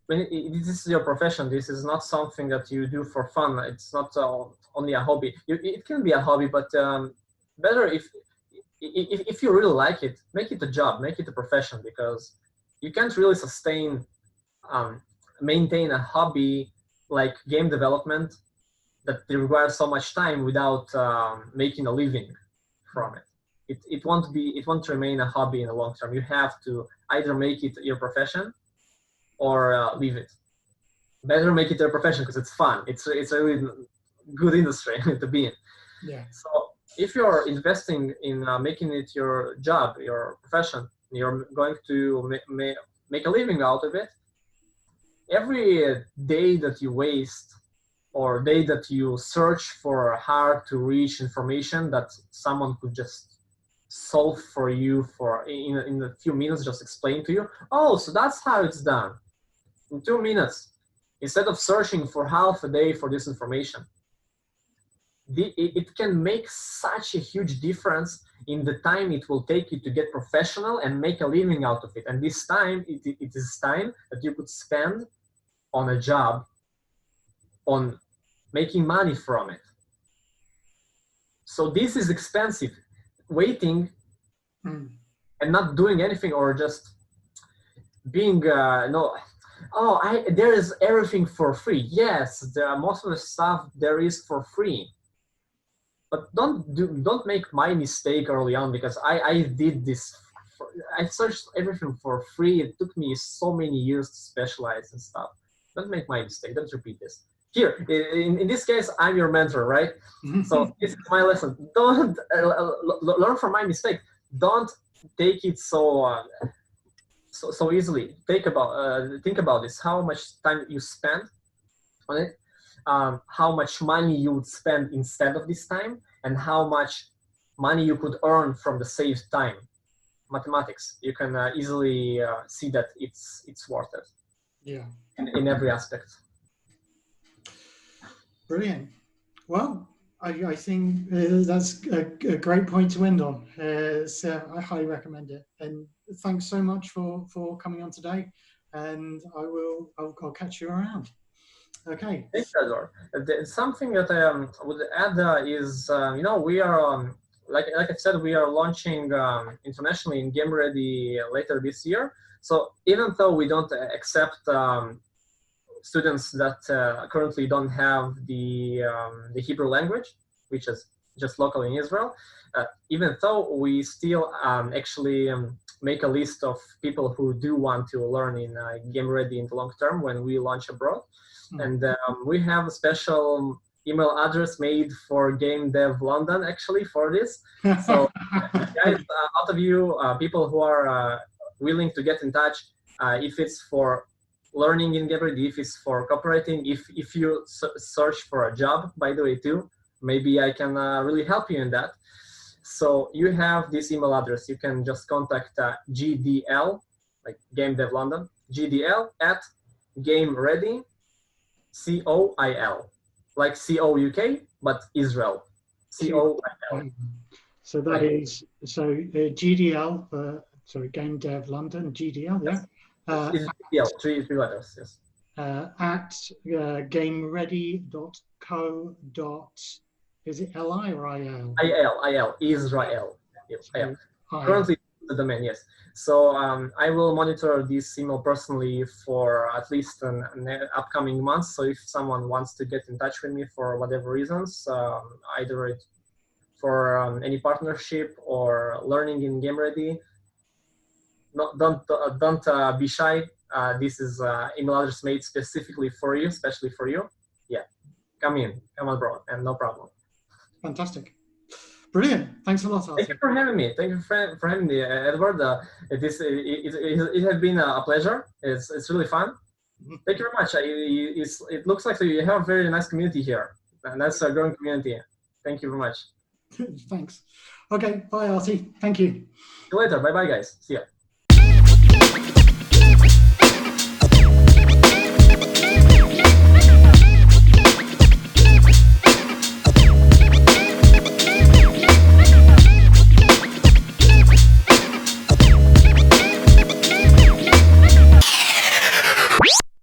[SPEAKER 2] this is your profession. This is not something that you do for fun. It's not only a hobby. It can be a hobby, but better if you really like it, make it a job, make it a profession, because you can't really maintain a hobby like game development that requires so much time without making a living. from it. It won't remain a hobby in the long term. You have to either make it your profession or leave it. Better make it your profession because it's fun. It's a really good industry to be in.
[SPEAKER 1] Yeah.
[SPEAKER 2] So if you're investing in making it your job, your profession, you're going to make a living out of it. Every day that you waste or day that you search for hard to reach information that someone could just solve for you in a few minutes, just explain to you, oh, so that's how it's done in 2 minutes, instead of searching for half a day for this information. It can make such a huge difference in the time it will take you to get professional and make a living out of it. And this time, it is time that you could spend on a job, on making money from it. So this is expensive. Waiting and not doing anything, or just being there is everything for free. Yes, there are most of the stuff there is for free, but don't make my mistake early on, because I did this. I searched everything for free. It took me so many years to specialize and stuff. Don't make my mistake. Don't repeat this. Here, in this case, I'm your mentor, right? So this is my lesson. Don't learn from my mistake. Don't take it so easily. Think about this. How much time you spend on it, how much money you would spend instead of this time, and how much money you could earn from the saved time. Mathematics. You can easily see that it's worth it.
[SPEAKER 1] Yeah.
[SPEAKER 2] In every aspect.
[SPEAKER 1] Brilliant. Well, I think that's a great point to end on. So I highly recommend it. And thanks so much for coming on today. And I'll catch you around. Okay.
[SPEAKER 2] Thanks, Edward. Something that I would add is, we are, like I said, we are launching internationally in Game Ready later this year. So even though we don't accept students that currently don't have the Hebrew language, which is just local in Israel, even though we still actually make a list of people who do want to learn in Game Ready in the long term when we launch abroad. And we have a special email address made for gamedev.london actually for this. So guys, out of you people who are willing to get in touch, if it's for learning in Game Ready, if it's for cooperating, if you search for a job, by the way, too, maybe I can really help you in that. So you have this email address. You can just contact GDL, like Game Dev London, GDL at Game Ready, COIL, like COUK, but Israel, COIL.
[SPEAKER 1] So that is GDL, sorry, Game Dev London, GDL, yeah.
[SPEAKER 2] It's GDL, three letters, yes.
[SPEAKER 1] At gameready.co. Is it LI or IL?
[SPEAKER 2] IL, Israel. Yes, IL. Currently the domain, yes. So I will monitor this email personally for at least an upcoming month. So if someone wants to get in touch with me for whatever reasons, either for any partnership or learning in Game Ready, don't be shy. This is email address made specifically for you, especially for you. Yeah, come on, bro, and no problem.
[SPEAKER 1] Fantastic. Brilliant. Thanks a lot, Arthur.
[SPEAKER 2] Thank you for having me. Thank you for having me, Edward. It has been a pleasure. It's really fun. Thank you very much. It looks like you have a very nice community here, and that's a growing community. Thank you very much.
[SPEAKER 1] Thanks. Okay. Bye, Artie. Thank you.
[SPEAKER 2] See you later. Bye, guys. See ya.